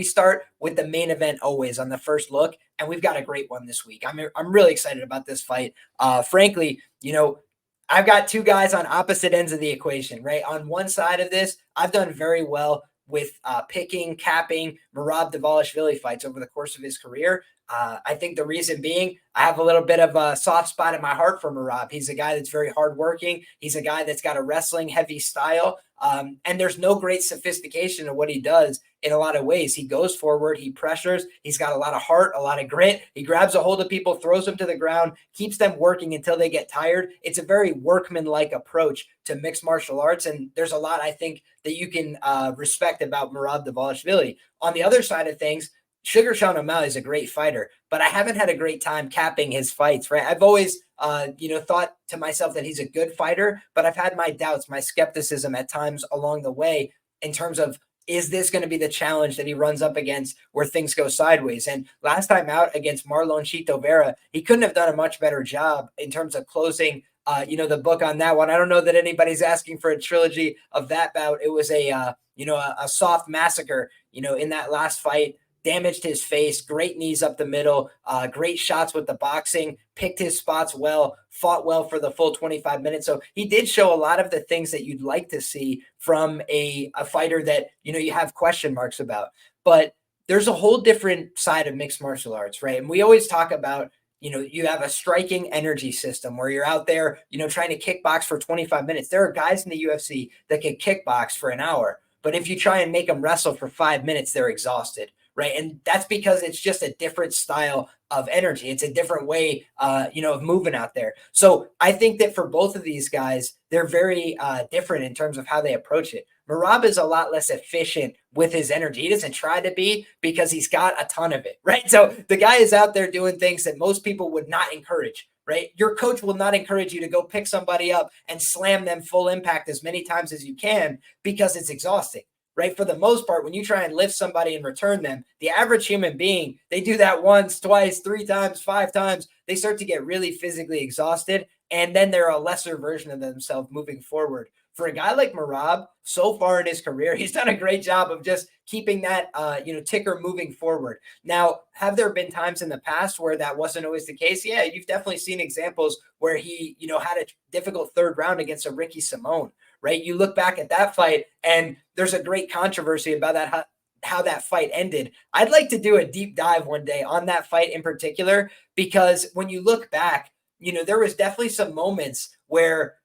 We start with the main event always on the first look, and we've got a great one this week. I'm really excited about this fight. Frankly, I've got two guys on opposite ends of the equation, right? On one side of this, I've done very well with picking, capping Merab Dvalishvili fights over the course of his career. I think the reason being, I have a little bit of a soft spot in my heart for Merab. He's a guy that's very hardworking. He's a guy that's got a wrestling heavy style. And there's no great sophistication in what he does in a lot of ways. He goes forward, he pressures, he's got a lot of heart, a lot of grit. He grabs a hold of people, throws them to the ground, keeps them working until they get tired. It's a very workman-like approach to mixed martial arts. And there's a lot, I think, that you can respect about Merab Dvalishvili. On the other side of things, Sugar Sean O'Malley is a great fighter, but I haven't had a great time capping his fights, right? I've always, thought to myself that he's a good fighter, but I've had my doubts, my skepticism at times along the way in terms of, is this going to be the challenge that he runs up against where things go sideways? And last time out against Marlon Chito Vera, he couldn't have done a much better job in terms of closing the book on that one. I don't know that anybody's asking for a trilogy of that bout. It was a soft massacre, in that last fight. Damaged his face, great knees up the middle, great shots with the boxing, picked his spots well, fought well for the full 25 minutes. So he did show a lot of the things that you'd like to see from a fighter that, you have question marks about. But there's a whole different side of mixed martial arts, right? And we always talk about, you have a striking energy system where you're out there, trying to kickbox for 25 minutes. There are guys in the UFC that can kickbox for an hour, but if you try and make them wrestle for 5 minutes, they're exhausted. Right. And that's because it's just a different style of energy. It's a different way, of moving out there. So I think that for both of these guys, they're very different in terms of how they approach it. Merab is a lot less efficient with his energy. He doesn't try to be because he's got a ton of it. Right. So the guy is out there doing things that most people would not encourage. Right. Your coach will not encourage you to go pick somebody up and slam them full impact as many times as you can because it's exhausting. Right. For the most part, when you try and lift somebody and return them, the average human being, they do that once, twice, 3 times, 5 times. They start to get really physically exhausted. And then they're a lesser version of themselves moving forward. For a guy like Merab, so far in his career, he's done a great job of just keeping that, ticker moving forward. Now, have there been times in the past where that wasn't always the case? Yeah, you've definitely seen examples where he, had a difficult third round against a Ricky Simone. Right. You look back at that fight and there's a great controversy about that, how that fight ended. I'd like to do a deep dive one day on that fight in particular, because when you look back, there was definitely some moments where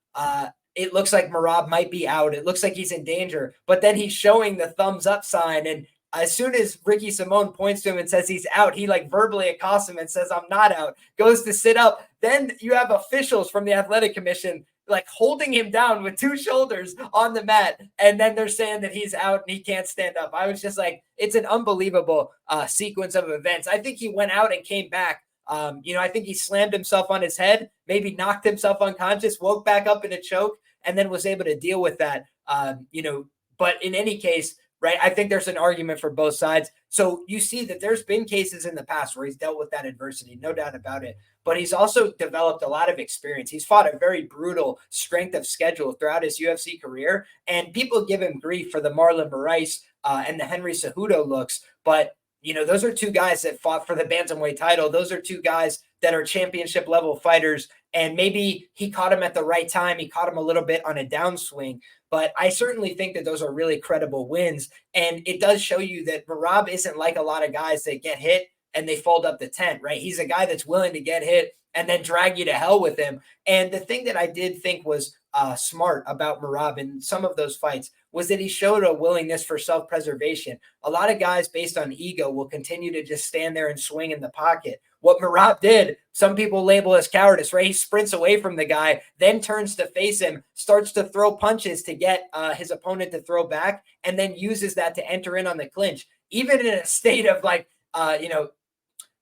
it looks like Merab might be out. It looks like he's in danger, but then he's showing the thumbs up sign. And as soon as Ricky Simone points to him and says he's out, he verbally accosts him and says, "I'm not out," goes to sit up. Then you have officials from the athletic commission holding him down with 2 shoulders on the mat. And then they're saying that he's out and he can't stand up. I was just it's an unbelievable sequence of events. I think he went out and came back. I think he slammed himself on his head, maybe knocked himself unconscious, woke back up in a choke, and then was able to deal with that. But in any case, right, I think there's an argument for both sides. So you see that there's been cases in the past where he's dealt with that adversity, no doubt about it. But he's also developed a lot of experience. He's fought a very brutal strength of schedule throughout his UFC career. And people give him grief for the Marlon Moraes and the Henry Cejudo looks. But, those are 2 guys that fought for the Bantamweight title. Those are 2 guys that are championship level fighters. And maybe he caught him at the right time. He caught him a little bit on a downswing. But I certainly think that those are really credible wins. And it does show you that Merab isn't like a lot of guys that get hit and they fold up the tent, right? He's a guy that's willing to get hit and then drag you to hell with him. And the thing that I did think was smart about Merab in some of those fights was that he showed a willingness for self-preservation. A lot of guys based on ego will continue to just stand there and swing in the pocket. What Merab did, some people label as cowardice, right? He sprints away from the guy, then turns to face him, starts to throw punches to get his opponent to throw back, and then uses that to enter in on the clinch. Even in a state of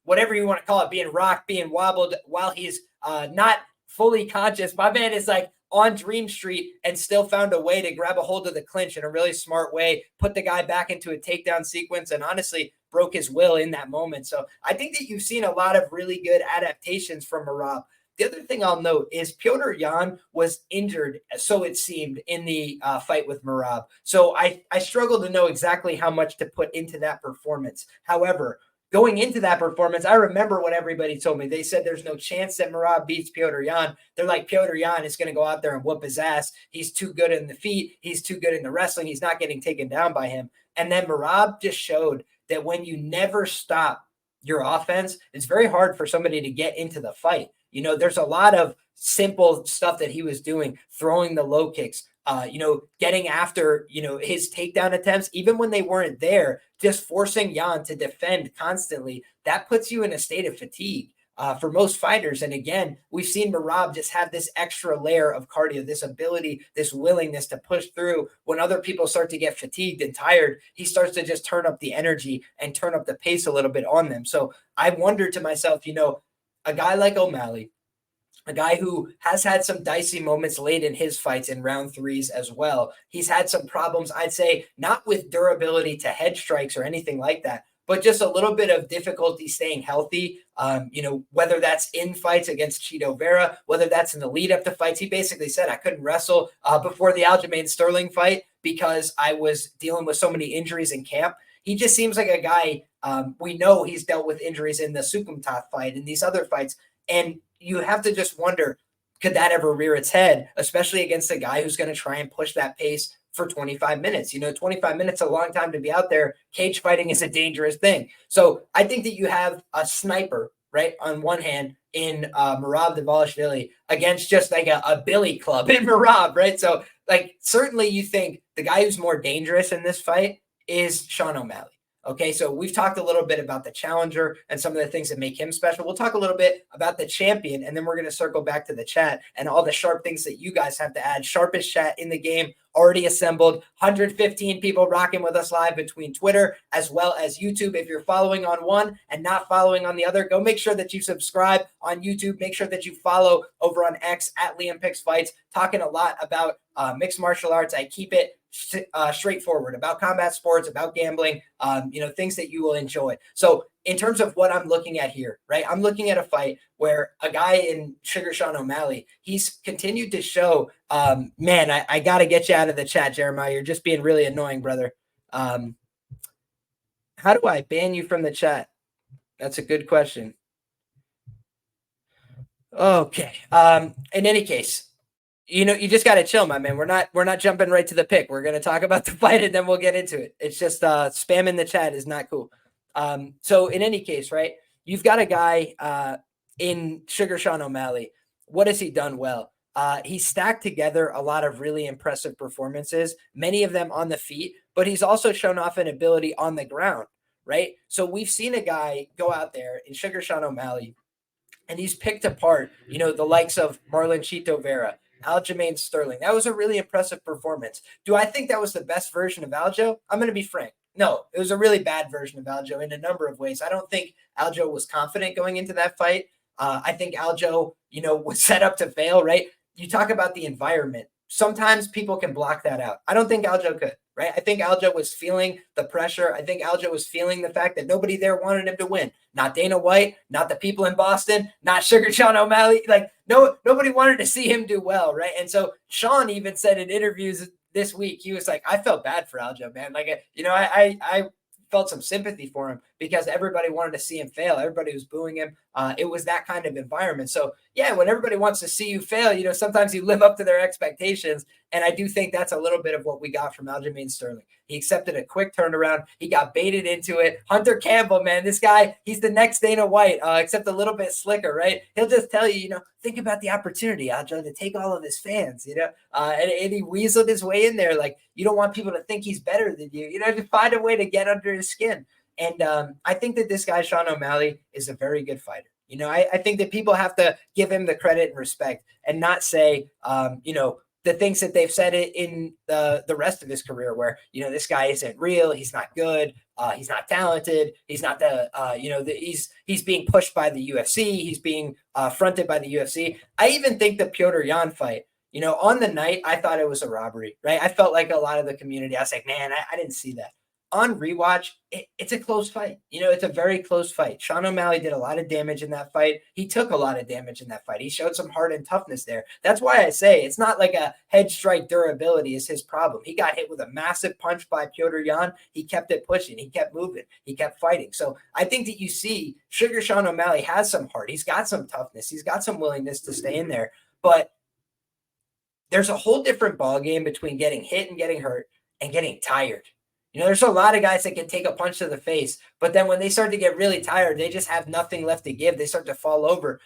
whatever you want to call it, being rocked, being wobbled while he's not fully conscious. My man is on Dream Street and still found a way to grab a hold of the clinch in a really smart way, put the guy back into a takedown sequence, and honestly broke his will in that moment. So I think that you've seen a lot of really good adaptations from Merab. The other thing I'll note is Petr Yan was injured, so it seemed, in the fight with Merab. So I struggle to know exactly how much to put into that performance. However, going into that performance, I remember what everybody told me. They said there's no chance that Merab beats Petr Yan. They're like, Petr Yan is going to go out there and whoop his ass. He's too good in the feet. He's too good in the wrestling. He's not getting taken down by him. And then Merab just showed that when you never stop your offense, it's very hard for somebody to get into the fight. There's a lot of simple stuff that he was doing, throwing the low kicks, getting after, his takedown attempts, even when they weren't there, just forcing Yan to defend constantly. That puts you in a state of fatigue for most fighters. And again, we've seen Merab just have this extra layer of cardio, this ability, this willingness to push through. When other people start to get fatigued and tired, he starts to just turn up the energy and turn up the pace a little bit on them. So I wondered to myself, a guy like O'Malley, a guy who has had some dicey moments late in his fights in round threes as well. He's had some problems, I'd say, not with durability to head strikes or anything like that, but just a little bit of difficulty staying healthy, whether that's in fights against Chito Vera, whether that's in the lead up to fights. He basically said, I couldn't wrestle before the Aljamain Sterling fight because I was dealing with so many injuries in camp. He just seems like a guy, we know he's dealt with injuries in the Sukumtat fight and these other fights. And you have to just wonder, could that ever rear its head, especially against a guy who's going to try and push that pace for 25 minutes? 25 minutes is a long time to be out there. Cage fighting is a dangerous thing. So I think that you have a sniper, right, on one hand in Merab Dvalishvili against just like a billy club in Merab, right? So like certainly you think the guy who's more dangerous in this fight is Sean O'Malley. Okay, so we've talked a little bit about the challenger and some of the things that make him special. We'll talk a little bit about the champion, and then we're going to circle back to the chat and all the sharp things that you guys have to add. Sharpest chat in the game, already assembled. 115 people rocking with us live between Twitter as well as YouTube. If you're following on one and not following on the other, go make sure that you subscribe on YouTube. Make sure that you follow over on X at LiamPicksFights. Talking a lot about mixed martial arts. I keep it straightforward about combat sports, about gambling, things that you will enjoy. So in terms of what I'm looking at here, right, I'm looking at a fight where a guy in Sugar Sean O'Malley, he's continued to show, I got to get you out of the chat, Jeremiah. You're just being really annoying, brother. How do I ban you from the chat? That's a good question. Okay. In any case, you just got to chill, my man. We're not jumping right to the pick. We're going to talk about the fight and then we'll get into it. It's just spamming the chat is not cool. So in any case, right, you've got a guy in Sugar Sean O'Malley. What has he done well? He stacked together a lot of really impressive performances, many of them on the feet, but he's also shown off an ability on the ground, right? So we've seen a guy go out there in Sugar Sean O'Malley, and he's picked apart, the likes of Marlon Chito Vera, Aljamain Sterling. That was a really impressive performance. Do I think that was the best version of Aljo? I'm going to be frank. No, it was a really bad version of Aljo in a number of ways. I don't think Aljo was confident going into that fight. I think Aljo, was set up to fail, right? You talk about the environment. Sometimes people can block that out. I don't think Aljo could, right? I think Aljo was feeling the pressure. I think Aljo was feeling the fact that nobody there wanted him to win. Not Dana White, not the people in Boston, not Sugar Sean O'Malley. Like, nobody wanted to see him do well, right? And so Sean even said in interviews this week, he was like, I felt bad for Aljo, man. Like, I felt some sympathy for him because everybody wanted to see him fail. Everybody was booing him. It was that kind of environment. So yeah, when everybody wants to see you fail, sometimes you live up to their expectations. And I do think that's a little bit of what we got from Aljamain Sterling. He accepted a quick turnaround. He got baited into it. Hunter Campbell, man, this guy, he's the next Dana White, except a little bit slicker, right? He'll just tell you, think about the opportunity, Aljo, to take all of his fans, and he weaseled his way in there. Like, you don't want people to think he's better than you, to find a way to get under his skin. And I think that this guy, Sean O'Malley, is a very good fighter. I think that people have to give him the credit and respect and not say, the things that they've said in the rest of his career where, this guy isn't real. He's not good. He's not talented. He's not he's being pushed by the UFC. He's being fronted by the UFC. I even think the Petr Yan fight, on the night, I thought it was a robbery, right? I felt like a lot of the community, I was like, man, I didn't see that. on rewatch, it's a close fight. It's a very close fight. Sean O'Malley did a lot of damage in that fight. He took a lot of damage in that fight. He showed some heart and toughness there. That's why I say it's not like a head strike durability is his problem. He got hit with a massive punch by Petr Yan. He kept it pushing. He kept moving. He kept fighting. So I think that you see Sugar Sean O'Malley has some heart. He's got some toughness. He's got some willingness to stay in there. But there's a whole different ballgame between getting hit and getting hurt and getting tired. There's a lot of guys that can take a punch to the face, but then when they start to get really tired, they just have nothing left to give. They start to fall over.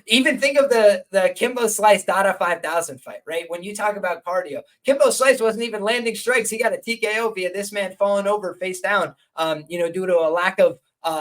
Even think of the Kimbo Slice Dada 5000 fight, right? When you talk about cardio, Kimbo Slice wasn't even landing strikes. He got a TKO via this man falling over face down, due to a lack of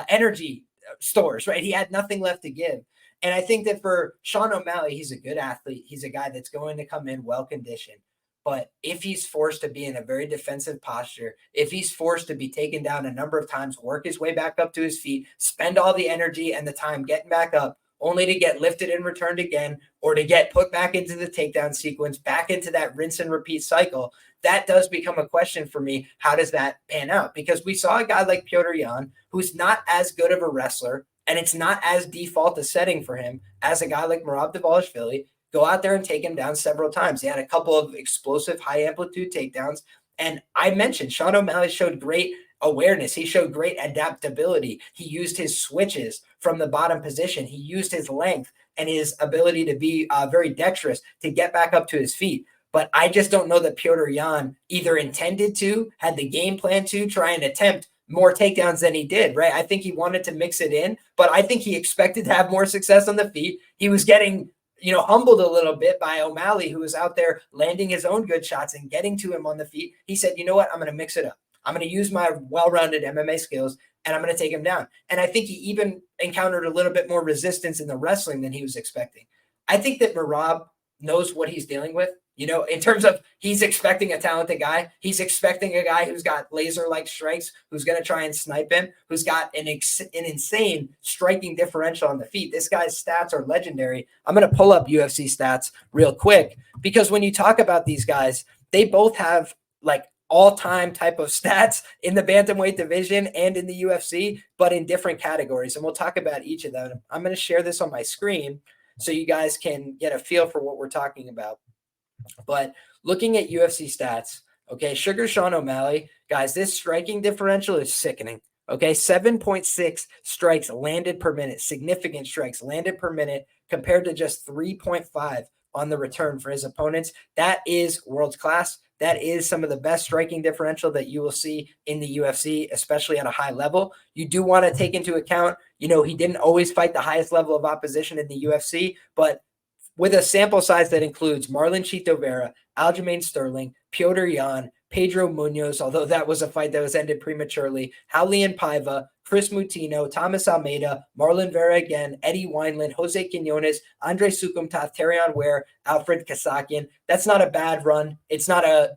energy stores, right? He had nothing left to give. And I think that for Sean O'Malley, he's a good athlete. He's a guy that's going to come in well-conditioned. But if he's forced to be in a very defensive posture, if he's forced to be taken down a number of times, work his way back up to his feet, spend all the energy and the time getting back up, only to get lifted and returned again, or to get put back into the takedown sequence, back into that rinse and repeat cycle, that does become a question for me. How does that pan out? Because we saw a guy like Petr Yan, who's not as good of a wrestler, and it's not as default a setting for him as a guy like Merab Dvalishvili, go out there and take him down several times. He had a couple of explosive high-amplitude takedowns. And I mentioned Sean O'Malley showed great awareness. He showed great adaptability. He used his switches from the bottom position. He used his length and his ability to be very dexterous to get back up to his feet. But I just don't know that Petr Yan either intended to, had the game plan to try and attempt more takedowns than he did, right? I think he wanted to mix it in, but I think he expected to have more success on the feet. He was getting humbled a little bit by O'Malley, who was out there landing his own good shots and getting to him on the feet. He said, you know what? I'm going to mix it up. I'm going to use my well-rounded MMA skills, and I'm going to take him down. And I think he even encountered a little bit more resistance in the wrestling than he was expecting. I think that Merab knows what he's dealing with. In terms of he's expecting a talented guy. He's expecting a guy who's got laser-like strikes, who's going to try and snipe him, who's got an insane striking differential on the feet. This guy's stats are legendary. I'm going to pull up UFC stats real quick because when you talk about these guys, they both have like all-time type of stats in the bantamweight division and in the UFC, but in different categories. And we'll talk about each of them. I'm going to share this on my screen so you guys can get a feel for what we're talking about. But looking at UFC stats, okay, Sugar Sean O'Malley, guys, this striking differential is sickening. Okay, 7.6 strikes landed per minute, significant strikes landed per minute compared to just 3.5 on the return for his opponents. That is world class. That is some of the best striking differential that you will see in the UFC, especially at a high level. You do want to take into account, he didn't always fight the highest level of opposition in the UFC, but with a sample size that includes Marlon Chito Vera, Aljamain Sterling, Petr Yan, Pedro Munoz, although that was a fight that was ended prematurely, Raulian Paiva, Chris Mutino, Thomas Almeida, Marlon Vera again, Eddie Wineland, Jose Quinones, Andre Sukumtath, Terrion Ware, Alfred Kasakian. That's not a bad run. It's not a,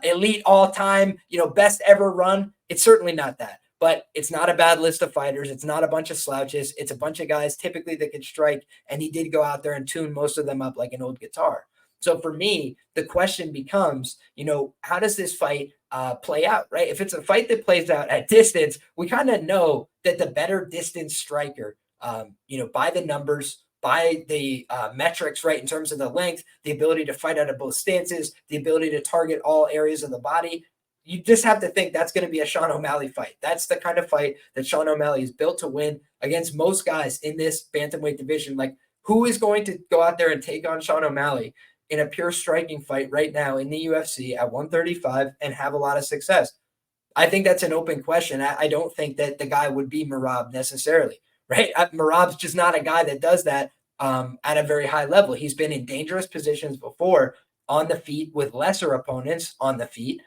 elite all-time, best ever run. It's certainly not that. But it's not a bad list of fighters. It's not a bunch of slouches. It's a bunch of guys typically that can strike, and he did go out there and tune most of them up like an old guitar. So for me, the question becomes, how does this fight play out, right? If it's a fight that plays out at distance, we kind of know that the better distance striker, by the numbers, by the metrics, right, in terms of the length, the ability to fight out of both stances, the ability to target all areas of the body, you just have to think that's going to be a Sean O'Malley fight. That's the kind of fight that Sean O'Malley is built to win against most guys in this bantamweight division. Like, who is going to go out there and take on Sean O'Malley in a pure striking fight right now in the UFC at 135 and have a lot of success? I think that's an open question. I don't think that the guy would be Merab necessarily, right? Merab's just not a guy that does that at a very high level. He's been in dangerous positions before on the feet with lesser opponents on the feet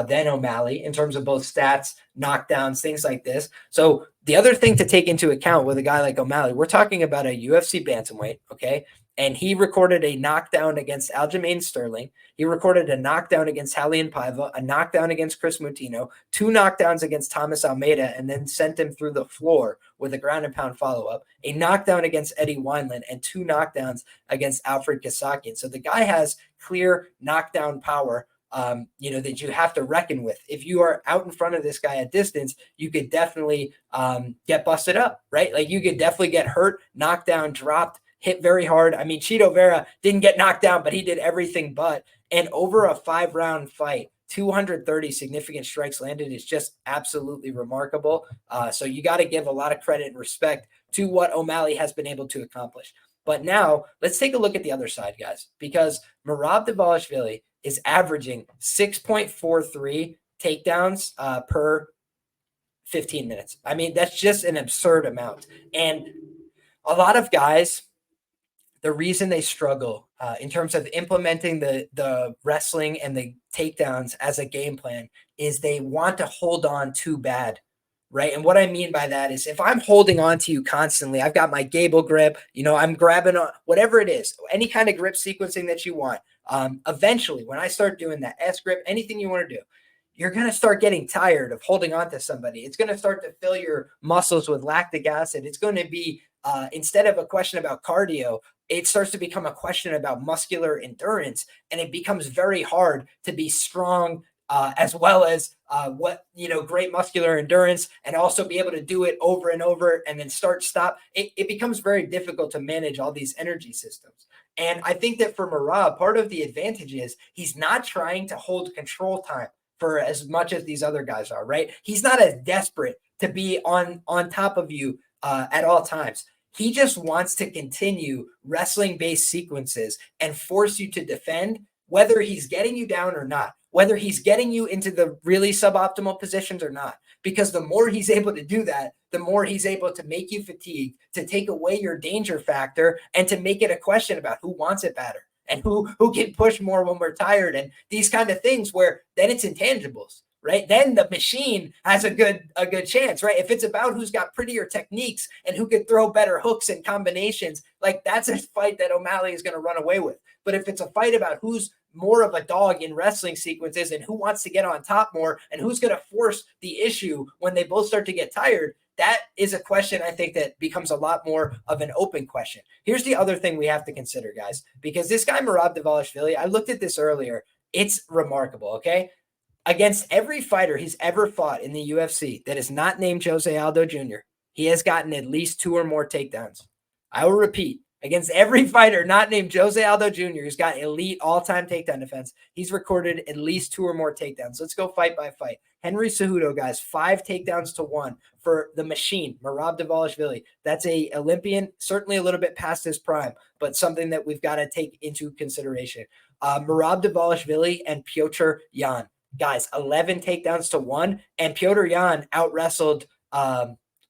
than O'Malley in terms of both stats, knockdowns, things like this. So the other thing to take into account with a guy like O'Malley, we're talking about a UFC bantamweight, okay? And he recorded a knockdown against Aljamain Sterling. He recorded a knockdown against Raulian Paiva, a knockdown against Chris Mutino, 2 knockdowns against Thomas Almeida, and then sent him through the floor with a ground and pound follow-up, a knockdown against Eddie Wineland, and 2 knockdowns against Alfred Kasakian. So the guy has clear knockdown power that you have to reckon with. If you are out in front of this guy at distance, you could definitely get busted up, right? Like you could definitely get hurt, knocked down, dropped, hit very hard. I mean, Chito Vera didn't get knocked down, but he did everything but. And over a 5-round fight, 230 significant strikes landed is just absolutely remarkable. So you got to give a lot of credit and respect to what O'Malley has been able to accomplish. But now let's take a look at the other side, guys, because Merab Dvalishvili is averaging 6.43 takedowns per 15 minutes. I mean, that's just an absurd amount. And a lot of guys, the reason they struggle in terms of implementing the wrestling and the takedowns as a game plan is they want to hold on too bad, right? And what I mean by that is if I'm holding on to you constantly, I've got my gable grip, I'm grabbing on whatever it is, any kind of grip sequencing that you want. Eventually, when I start doing that S grip, anything you want to do, you're going to start getting tired of holding on to somebody. It's going to start to fill your muscles with lactic acid. It's going to be, instead of a question about cardio, it starts to become a question about muscular endurance, and it becomes very hard to be strong as well as great muscular endurance and also be able to do it over and over and then stop. It becomes very difficult to manage all these energy systems. And I think that for Merab, part of the advantage is he's not trying to hold control time for as much as these other guys are, right? He's not as desperate to be on top of you at all times. He just wants to continue wrestling-based sequences and force you to defend, whether he's getting you down or not, whether he's getting you into the really suboptimal positions or not. Because the more he's able to do that, the more he's able to make you fatigued, to take away your danger factor, and to make it a question about who wants it better and who can push more when we're tired and these kind of things where then it's intangibles. Right. Then the machine has a good chance. Right. If it's about who's got prettier techniques and who could throw better hooks and combinations, like that's a fight that O'Malley is going to run away with. But if it's a fight about who's more of a dog in wrestling sequences and who wants to get on top more and who's going to force the issue when they both start to get tired, that is a question I think that becomes a lot more of an open question. Here's the other thing we have to consider, guys, because this guy, Merab Dvalishvili, I looked at this earlier. It's remarkable. Okay. Against every fighter he's ever fought in the UFC that is not named Jose Aldo Jr., he has gotten at least 2 or more takedowns. I will repeat, against every fighter not named Jose Aldo Jr., who's got elite all-time takedown defense, he's recorded at least 2 or more takedowns. Let's go fight by fight. Henry Cejudo, guys, 5 takedowns to 1 for the machine, Merab Dvalishvili. That's a Olympian, certainly a little bit past his prime, but something that we've got to take into consideration. Merab Dvalishvili and Petr Yan. Guys, 11 takedowns to 1, and Petr Yan out-wrestled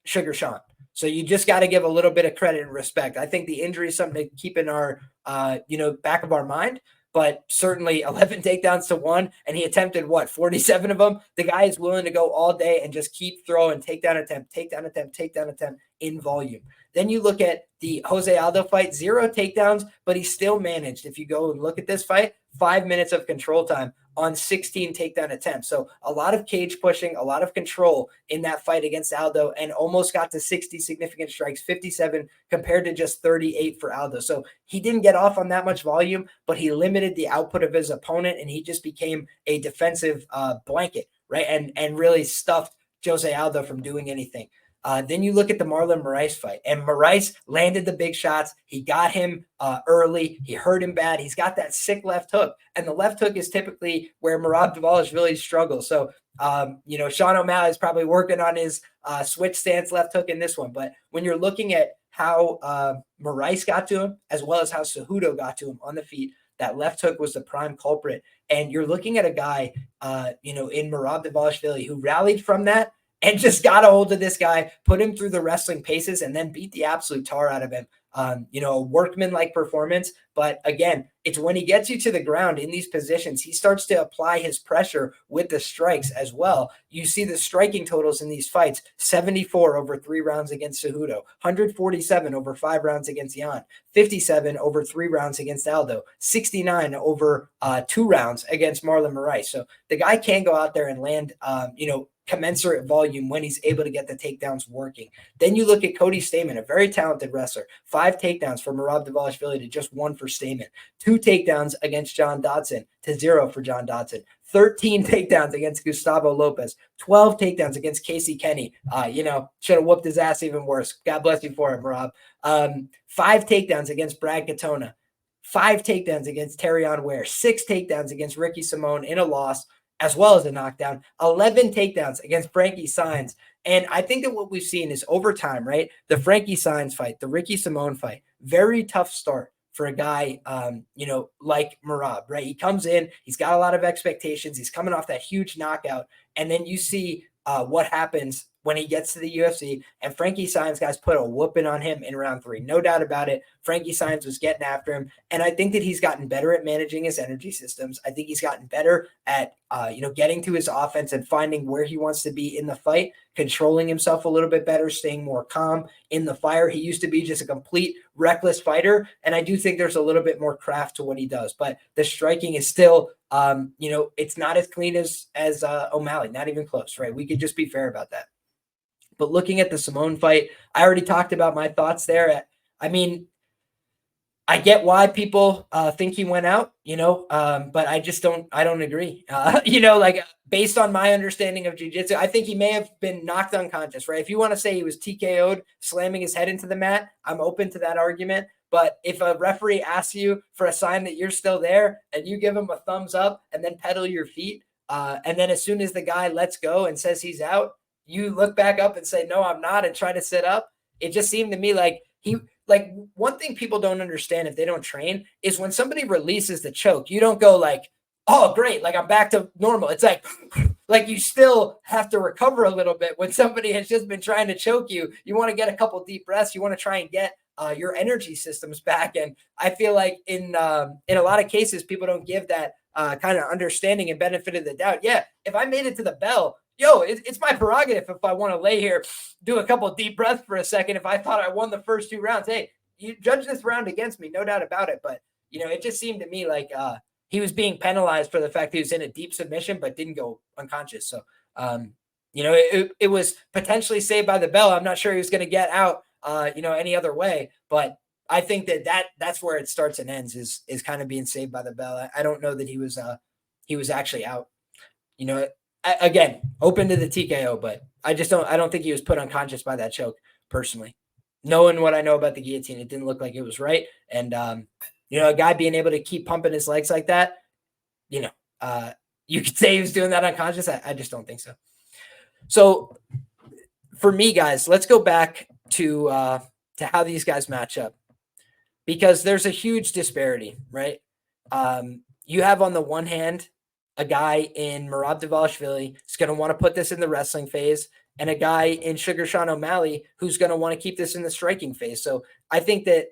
Sugar Sean. So you just got to give a little bit of credit and respect. I think the injury is something to keep in our, back of our mind, but certainly 11 takedowns to 1, and he attempted 47 of them. The guy is willing to go all day and just keep throwing takedown attempt in volume. Then you look at the Jose Aldo fight, 0 takedowns, but he still managed. If you go and look at this fight, 5 minutes of control time on 16 takedown attempts. So a lot of cage pushing, a lot of control in that fight against Aldo, and almost got to 60 significant strikes, 57 compared to just 38 for Aldo. So he didn't get off on that much volume, but he limited the output of his opponent, and he just became a defensive blanket, right? And really stuffed Jose Aldo from doing anything. Then you look at the Marlon Moraes fight, and Moraes landed the big shots. He got him early. He hurt him bad. He's got that sick left hook, and the left hook is typically where Merab Dvalishvili struggles. So, Sean O'Malley is probably working on his switch stance left hook in this one. But when you're looking at how Moraes got to him, as well as how Cejudo got to him on the feet, that left hook was the prime culprit. And you're looking at a guy, in Merab Dvalishvili who rallied from that and just got a hold of this guy, put him through the wrestling paces, and then beat the absolute tar out of him. A workman-like performance. But again, it's when he gets you to the ground in these positions, he starts to apply his pressure with the strikes as well. You see the striking totals in these fights: 74 over 3 rounds against Cejudo, 147 over 5 rounds against Yan, 57 over 3 rounds against Aldo, 69 over 2 rounds against Marlon Moraes. So the guy can go out there and land, commensurate volume when he's able to get the takedowns working. Then you look at Cody Stamann, a very talented wrestler, 5 takedowns for Merab Dvalishvili to just 1 for Stamann, 2 takedowns against John Dodson to 0 for John Dodson, 13 takedowns against Gustavo Lopez, 12 takedowns against Casey Kenny. Should have whooped his ass even worse. God bless you for it, Merab. 5 takedowns against Brad Katona, 5 takedowns against Terrion Ware, 6 takedowns against Ricky Simone in a loss, as well as a knockdown, 11 takedowns against Frankie Saenz. And I think that what we've seen is over time, right? The Frankie Saenz fight, the Ricky Simone fight, very tough start for a guy, like Merab, right? He comes in, he's got a lot of expectations. He's coming off that huge knockout. And then you see what happens when he gets to the UFC, and Frankie Saenz guys put a whooping on him in round 3. No doubt about it. Frankie Saenz was getting after him. And I think that he's gotten better at managing his energy systems. I think he's gotten better at, getting to his offense and finding where he wants to be in the fight, controlling himself a little bit better, staying more calm in the fire. He used to be just a complete reckless fighter. And I do think there's a little bit more craft to what he does, but the striking is still, it's not as clean as O'Malley, not even close, right? We could just be fair about that. But looking at the Simone fight, I already talked about my thoughts there. I get why people think he went out, but I don't agree. Based on my understanding of jiu-jitsu, I think he may have been knocked unconscious, right? If you want to say he was TKO'd, slamming his head into the mat, I'm open to that argument. But if a referee asks you for a sign that you're still there and you give him a thumbs up and then pedal your feet, and then as soon as the guy lets go and says he's out, you look back up and say, no, I'm not, and try to sit up. It just seemed to me like one thing people don't understand if they don't train is when somebody releases the choke, you don't go like, oh, great, like I'm back to normal. It's like you still have to recover a little bit when somebody has just been trying to choke you. You want to get a couple deep breaths. You want to try and get your energy systems back. And I feel like in a lot of cases, people don't give that kind of understanding and benefit of the doubt. Yeah, if I made it to the bell, it's my prerogative if I want to lay here, do a couple of deep breaths for a second. If I thought I won the first 2 rounds, hey, you judge this round against me, no doubt about it. But, it just seemed to me like he was being penalized for the fact he was in a deep submission but didn't go unconscious. So, it was potentially saved by the bell. I'm not sure he was going to get out, any other way. But I think that's where it starts and ends is kind of being saved by the bell. I don't know that he was actually out. Again, open to the TKO, but I don't think he was put unconscious by that choke personally. Knowing what I know about the guillotine, it didn't look like it was right. And, a guy being able to keep pumping his legs like that, you could say he was doing that unconscious. I just don't think so. So for me, guys, let's go back to how these guys match up, because there's a huge disparity, right? You have on the one hand, a guy in Merab Dvalishvili is going to want to put this in the wrestling phase, and a guy in Sugar Sean O'Malley who's going to want to keep this in the striking phase. So I think that,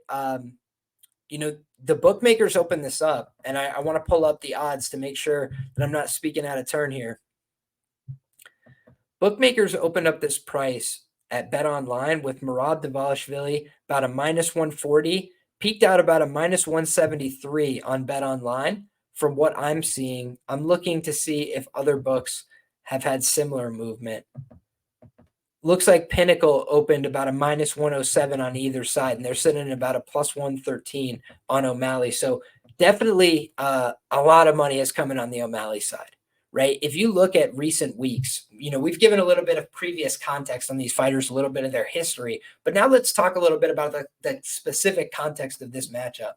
the bookmakers open this up, and I want to pull up the odds to make sure that I'm not speaking out of turn here. Bookmakers opened up this price at Bet Online with Merab Dvalishvili about a -140, peaked out about a -173 on Bet Online. From what I'm seeing, I'm looking to see if other books have had similar movement. Looks like Pinnacle opened about a -107 on either side, and they're sitting at about a +113 on O'Malley. So definitely a lot of money is coming on the O'Malley side, right? If you look at recent weeks, we've given a little bit of previous context on these fighters, a little bit of their history, but now let's talk a little bit about the specific context of this matchup.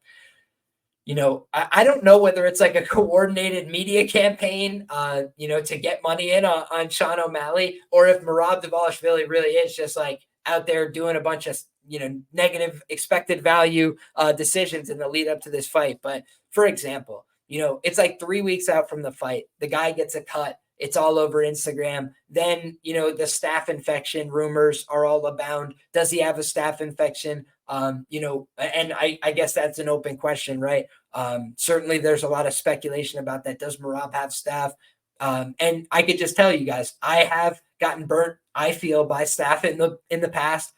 I don't know whether it's like a coordinated media campaign, to get money in on Sean O'Malley, or if Merab Dvalishvili really is just like out there doing a bunch of, negative expected value decisions in the lead up to this fight. But for example, it's like 3 weeks out from the fight, the guy gets a cut. It's all over Instagram. Then, the staph infection rumors are all abound. Does he have a staph infection? And I guess that's an open question, right? Certainly there's a lot of speculation about that. Does Merab have staph? And I could just tell you guys, I have gotten burnt, I feel, by staph in the past.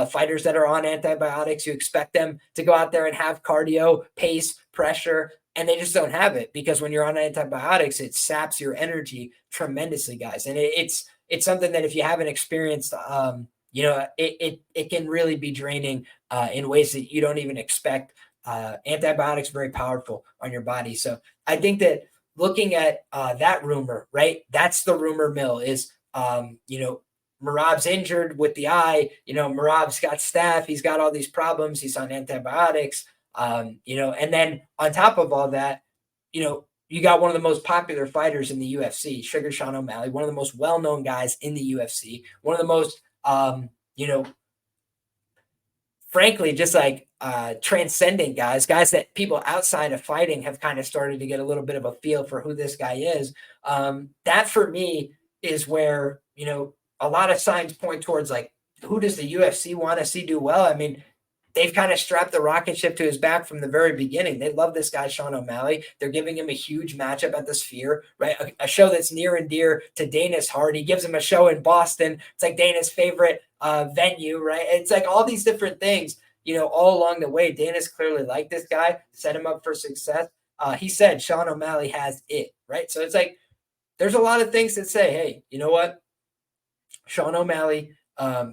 Fighters that are on antibiotics, you expect them to go out there and have cardio, pace, pressure, and they just don't have it, because when you're on antibiotics, it saps your energy tremendously, guys. And it's it's something that if you haven't experienced, it can really be draining in ways that you don't even expect. Antibiotics very powerful on your body. So I think that looking at that rumor, right? That's the rumor mill is, Merab's injured with the eye. Merab's got staph. He's got all these problems. He's on antibiotics. And then on top of all that, you got one of the most popular fighters in the UFC, Sugar Sean O'Malley, one of the most well-known guys in the UFC, one of the most, frankly, just like transcendent guys that people outside of fighting have kind of started to get a little bit of a feel for who this guy is. That for me is where, a lot of signs point towards like, who does the UFC want to see do well? I mean, they've kind of strapped the rocket ship to his back from the very beginning. They love this guy, Sean O'Malley. They're giving him a huge matchup at the Sphere, right? A show that's near and dear to Dana's heart. He gives him a show in Boston. It's like Dana's favorite venue, right? It's like all these different things, all along the way. Dana's clearly liked this guy, set him up for success. He said Sean O'Malley has it, right? So it's like there's a lot of things that say, hey, you know what? Sean O'Malley,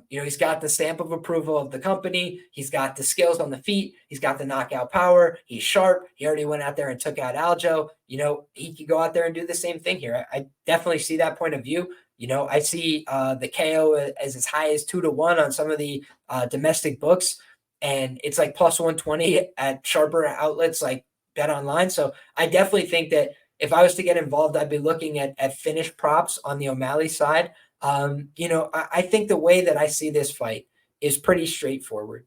he's got the stamp of approval of the company. He's got the skills on the feet. He's got the knockout power. He's sharp. He already went out there and took out Aljo. He could go out there and do the same thing here. I definitely see that point of view. I see the KO as high as 2-1 on some of the domestic books. And it's like plus 120 at sharper outlets like Bet Online. So I definitely think that if I was to get involved, I'd be looking at finish props on the O'Malley side. I think the way that I see this fight is pretty straightforward.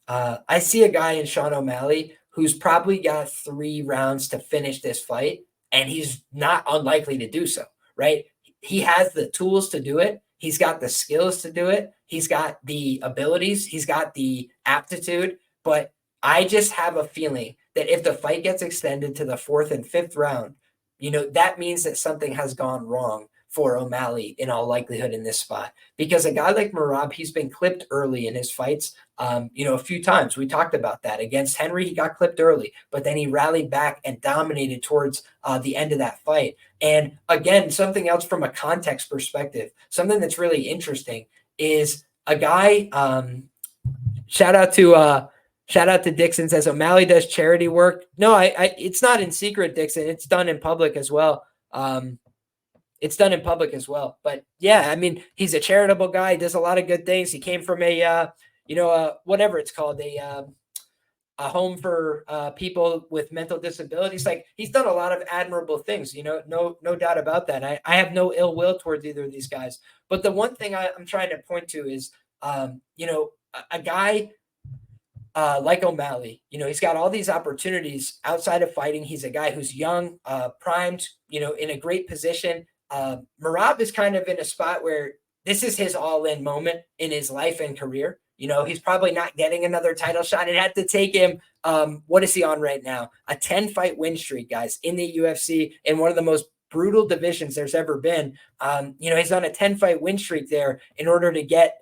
I see a guy in Sean O'Malley who's probably got 3 rounds to finish this fight, and he's not unlikely to do so, right? He has the tools to do it. He's got the skills to do it. He's got the abilities. He's got the aptitude. But I just have a feeling that if the fight gets extended to the 4th and 5th round, that means that something has gone wrong for O'Malley in all likelihood in this spot, because a guy like Merab, he's been clipped early in his fights. A few times we talked about that against Henry. He got clipped early, but then he rallied back and dominated towards the end of that fight. And again, something else from a context perspective, something that's really interesting is a guy, shout out to Dixon, says O'Malley does charity work. No, it's not in secret, Dixon. It's done in public as well. But yeah, I mean, he's a charitable guy. He does a lot of good things. He came from whatever it's called, a home for people with mental disabilities. Like, he's done a lot of admirable things, no doubt about that. I have no ill will towards either of these guys. But the one thing I'm trying to point to is, a guy like O'Malley, he's got all these opportunities outside of fighting. He's a guy who's young, primed, in a great position. Merab is kind of in a spot where this is his all-in moment in his life and career. He's probably not getting another title shot. It had to take him, what is he on right now? A 10-fight win streak, guys, in the UFC, in one of the most brutal divisions there's ever been. He's on a 10-fight win streak there in order to get,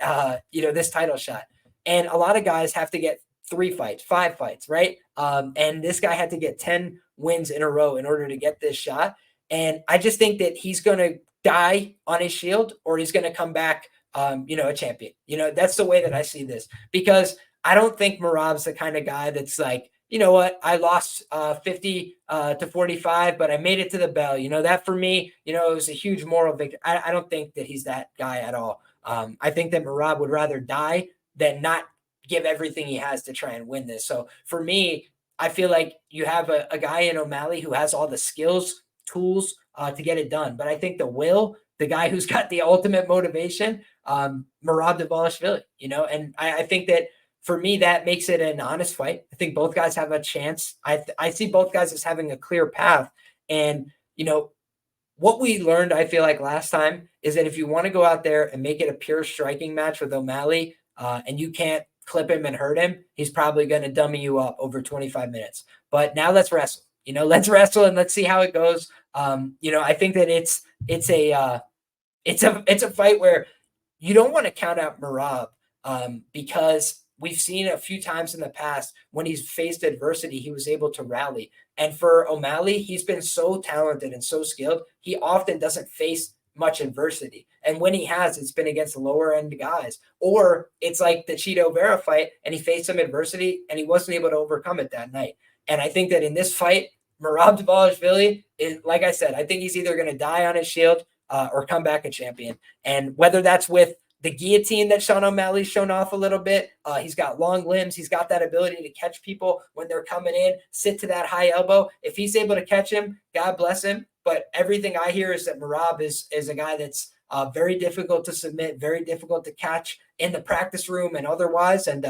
this title shot. And a lot of guys have to get 3 fights, 5 fights, right? And this guy had to get 10 wins in a row in order to get this shot. And I just think that he's going to die on his shield, or he's going to come back, a champion. That's the way that I see this, because I don't think Merab's the kind of guy that's like, you know what, I lost 50 to 45, but I made it to the bell. That for me, it was a huge moral victory. I don't think that he's that guy at all. I think that Merab would rather die than not give everything he has to try and win this. So for me, I feel like you have a guy in O'Malley who has all the skills, tools to get it done. But I think the guy who's got the ultimate motivation, Merab Dvalishvili, and I think that for me, that makes it an honest fight. I think both guys have a chance. I see both guys as having a clear path. And, what we learned, I feel like last time, is that if you want to go out there and make it a pure striking match with O'Malley, and you can't clip him and hurt him, he's probably going to dummy you up over 25 minutes. But now let's wrestle. Let's wrestle and let's see how it goes. I think that it's a fight where you don't want to count out Merab, because we've seen a few times in the past when he's faced adversity, he was able to rally. And for O'Malley, he's been so talented and so skilled. He often doesn't face much adversity. And when he has, it's been against lower end guys. Or it's like the Cheeto Vera fight, and he faced some adversity and he wasn't able to overcome it that night. And I think that in this fight, Merab Dvalishvili is, like I said, I think he's either going to die on his shield or come back a champion. And whether that's with the guillotine that Sean O'Malley's shown off a little bit, he's got long limbs. He's got that ability to catch people when they're coming in, sit to that high elbow. If he's able to catch him, God bless him. But everything I hear is that Merab is a guy that's very difficult to submit, very difficult to catch in the practice room and otherwise. And,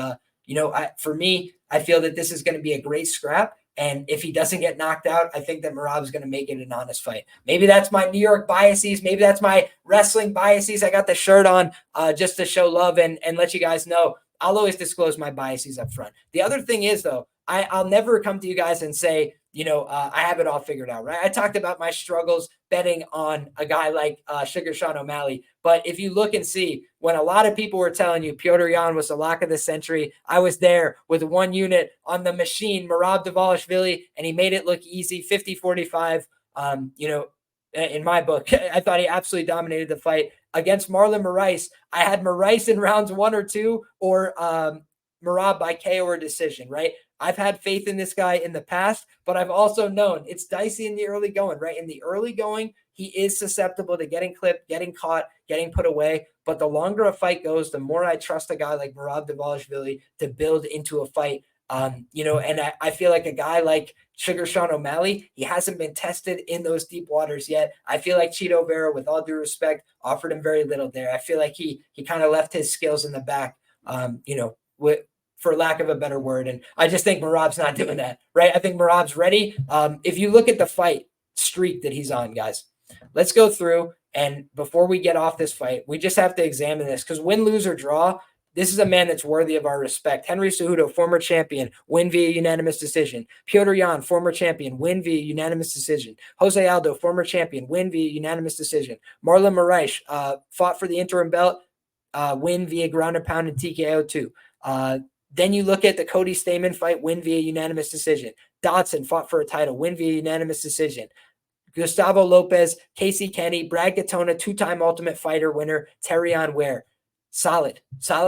for me, I feel that this is going to be a great scrap. And if he doesn't get knocked out, I think that Merab is going to make it an honest fight. Maybe that's my New York biases. Maybe that's my wrestling biases. I got the shirt on just to show love and let you guys know. I'll always disclose my biases up front. The other thing is, though, I'll never come to you guys and say, I have it all figured out, right? I talked about my struggles betting on a guy like Sugar Sean O'Malley. But if you look and see, when a lot of people were telling you Petr Yan was the lock of the century, I was there with one unit on the machine, Merab Dvalishvili, and he made it look easy, 50-45. In my book, I thought he absolutely dominated the fight. Against Marlon Moraes, I had Moraes in rounds 1 or 2 or Merab by KO or decision, right? I've had faith in this guy in the past, but I've also known it's dicey in the early going, right? In the early going, he is susceptible to getting clipped, getting caught, getting put away. But the longer a fight goes, the more I trust a guy like Merab Dvalishvili to build into a fight. And I feel like a guy like Sugar Sean O'Malley, he hasn't been tested in those deep waters yet. I feel like Cheeto Vera, with all due respect, offered him very little there. I feel like he kind of left his skills in the back, for lack of a better word. And I just think Merab's not doing that, right? I think Merab's ready. If you look at the fight streak that he's on, guys, let's go through. And before we get off this fight, we just have to examine this because win, lose, or draw, this is a man that's worthy of our respect. Henry Cejudo, former champion, win via unanimous decision. Petr Yan, former champion, win via unanimous decision. Jose Aldo, former champion, win via unanimous decision. Marlon Moraes fought for the interim belt, win via ground and pound and TKO too. Then you look at the Cody Stamann fight, win via unanimous decision. Dodson fought for a title, win via unanimous decision. Gustavo Lopez, Casey Kenny, Brad Katona, 2-time Ultimate Fighter winner, Terrion Ware. Solid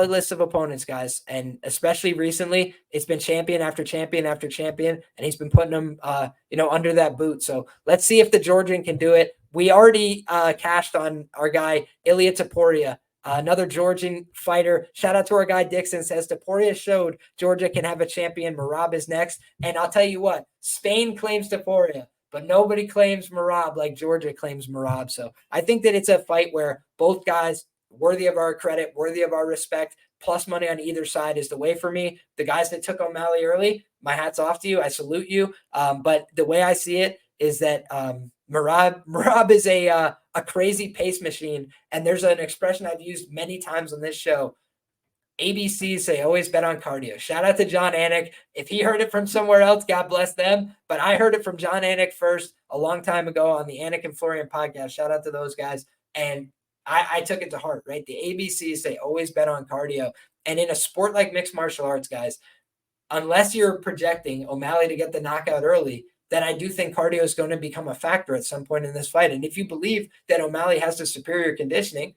list of opponents, guys. And especially recently, it's been champion after champion after champion, and he's been putting them, under that boot. So let's see if the Georgian can do it. We already cashed on our guy, Ilia Topuria, another Georgian fighter. Shout out to our guy Dixon, says Topuria showed Georgia can have a champion. Merab is next. And I'll tell you what, Spain claims Topuria, but nobody claims Merab like Georgia claims Merab. So I think that it's a fight where both guys worthy of our credit, worthy of our respect, plus money on either side is the way for me. The guys that took O'Malley early, my hat's off to you. I salute you. But the way I see it is that Merab is a crazy pace machine. And there's an expression I've used many times on this show. ABCs say always bet on cardio. Shout out to John Anik. If he heard it from somewhere else, God bless them. But I heard it from John Anik first a long time ago on the Anik and Florian podcast. Shout out to those guys. And I took it to heart, right? The ABCs say always bet on cardio. And in a sport like mixed martial arts, guys, unless you're projecting O'Malley to get the knockout early, then I do think cardio is going to become a factor at some point in this fight. And if you believe that O'Malley has the superior conditioning,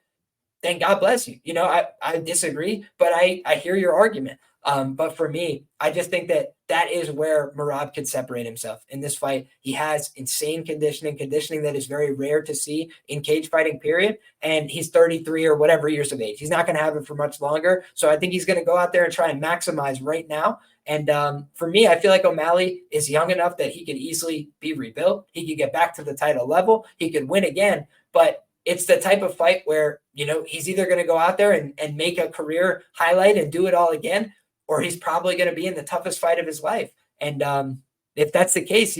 then God bless you. I disagree, but I hear your argument. But for me, I just think that is where Merab could separate himself in this fight. He has insane conditioning that is very rare to see in cage fighting, period. And he's 33 or whatever years of age. He's not going to have it for much longer. So I think he's going to go out there and try and maximize right now. And for me, I feel like O'Malley is young enough that he could easily be rebuilt. He could get back to the title level. He could win again. But it's the type of fight where, he's either going to go out there and make a career highlight and do it all again, or he's probably going to be in the toughest fight of his life. And if that's the case,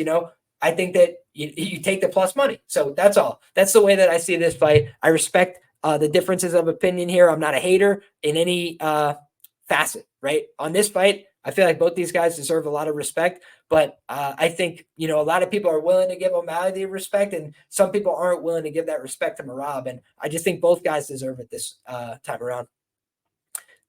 I think that you take the plus money. So that's all. That's the way that I see this fight. I respect the differences of opinion here. I'm not a hater in any facet, right? On this fight, I feel like both these guys deserve a lot of respect, but I think, a lot of people are willing to give O'Malley the respect, and some people aren't willing to give that respect to Merab. And I just think both guys deserve it this time around.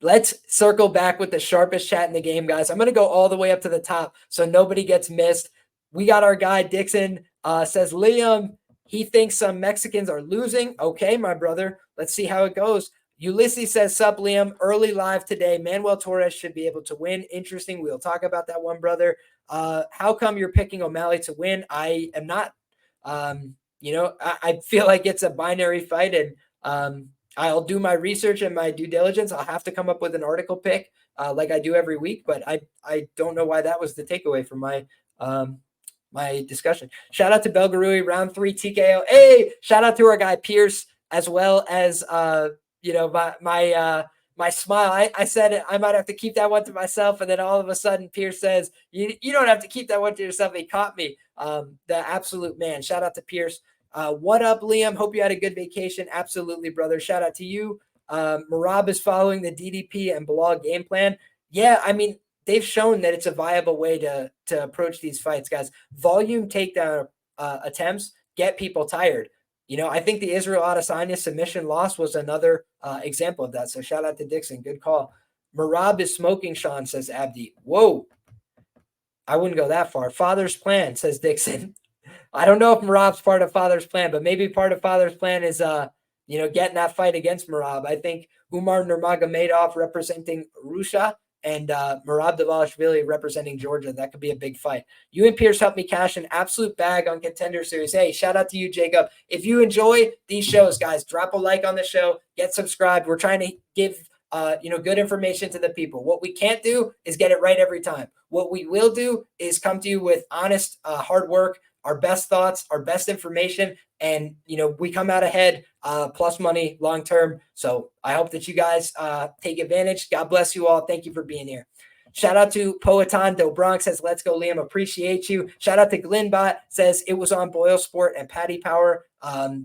Let's circle back with the sharpest chat in the game, guys. I'm going to go all the way up to the top so nobody gets missed. We got our guy Dixon says, Liam, He thinks some Mexicans are losing. Okay, my brother. Let's see how it goes. Ulysses says, sup, Liam, early live today. Manuel Torres should be able to win. Interesting. We'll talk about that one, brother. How come you're picking O'Malley to win? I am not. I feel like it's a binary fight, and I'll do my research and my due diligence. I'll have to come up with an article pick like I do every week, but I don't know why that was the takeaway from my discussion. Shout out to Belgarui, round 3 TKO. Hey, shout out to our guy Pierce, as well as my smile. I said I might have to keep that one to myself, and then all of a sudden Pierce says, you don't have to keep that one to yourself. He caught me. The absolute man. Shout out to Pierce. What up, Liam? Hope you had a good vacation. Absolutely, brother. Shout out to you. Merab is following the DDP and blog game plan. Yeah, I mean, they've shown that it's a viable way to approach these fights, guys. Volume takedown attempts get people tired. I think the Israel Adesanya submission loss was another example of that. So shout out to Dixon. Good call. Merab is smoking, Sean, says Abdi. Whoa. I wouldn't go that far. Father's plan, says Dixon. I don't know if Merab's part of Father's plan, but maybe part of Father's plan is getting that fight against Merab. I think Umar Nurmagomedov representing Russia and Merab Dvalishvili representing Georgia. That could be a big fight. You and Pierce helped me cash an absolute bag on Contender Series. Hey, shout out to you, Jacob. If you enjoy these shows, guys, drop a like on the show, get subscribed. We're trying to give good information to the people. What we can't do is get it right every time. What we will do is come to you with honest, hard work, our best thoughts, our best information, and we come out ahead plus money long term. So I hope that you guys take advantage. God bless you all. Thank you for being here. Shout out to Poetan Do Bronx says, let's go, Liam. Appreciate you. Shout out to Glenbot says it was on Boyle Sport and Patty Power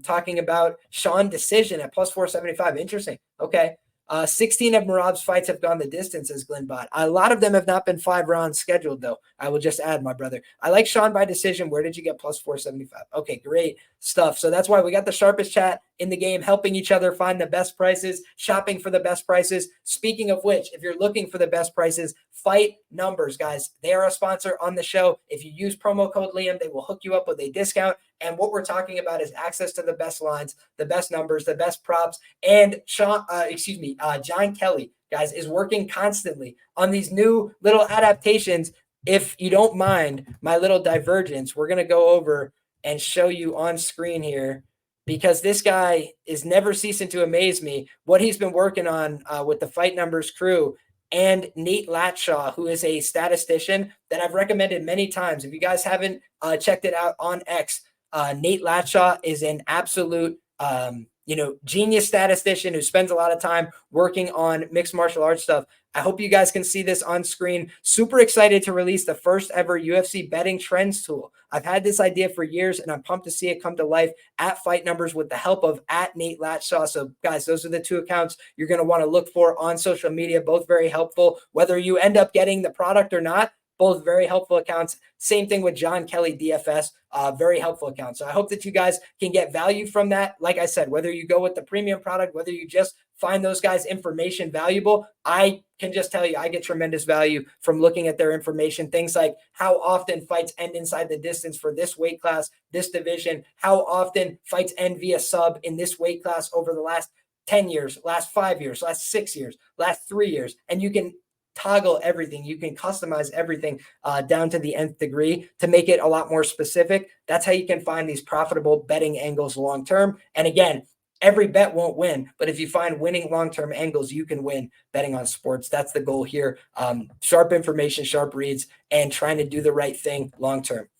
talking about Sean decision at plus 475. Interesting. Okay. 16 of Merab's fights have gone the distance, as Glenbot. A lot of them have not been 5 rounds scheduled, though. I will just add, my brother. I like Sean by decision. Where did you get plus 475? Okay, great stuff. So that's why we got the sharpest chat in the game, helping each other find the best prices, shopping for the best prices. Speaking of which, if you're looking for the best prices, Fight Numbers, guys. They are a sponsor on the show. If you use promo code Liam, they will hook you up with a discount. And what we're talking about is access to the best lines, the best numbers, the best props. And John Kelly, guys, is working constantly on these new little adaptations. If you don't mind my little divergence, we're going to go over and show you on screen here, because this guy is never ceasing to amaze me what he's been working on with the Fight Numbers crew and Nate Latshaw, who is a statistician that I've recommended many times. If you guys haven't checked it out on X, Nate Latshaw is an absolute genius statistician who spends a lot of time working on mixed martial arts stuff. I hope you guys can see this on screen. Super excited to release the first ever UFC betting trends tool. I've had this idea for years, and I'm pumped to see it come to life at Fight Numbers with the help of @Nate Latshaw. So guys, those are the 2 accounts you're going to want to look for on social media, both very helpful. Whether you end up getting the product or not, both very helpful accounts. Same thing with John Kelly DFS, very helpful account. So I hope that you guys can get value from that. Like I said, whether you go with the premium product, whether you just find those guys' information valuable, I can just tell you I get tremendous value from looking at their information. Things like how often fights end inside the distance for this weight class, this division, how often fights end via sub in this weight class over the last 10 years, last 5 years, last 6 years, last 3 years. And you can toggle everything. You can customize everything down to the nth degree to make it a lot more specific. That's how you can find these profitable betting angles long term. And again, every bet won't win, but if you find winning long-term angles, you can win betting on sports. That's the goal here. Sharp information, sharp reads, and trying to do the right thing long term.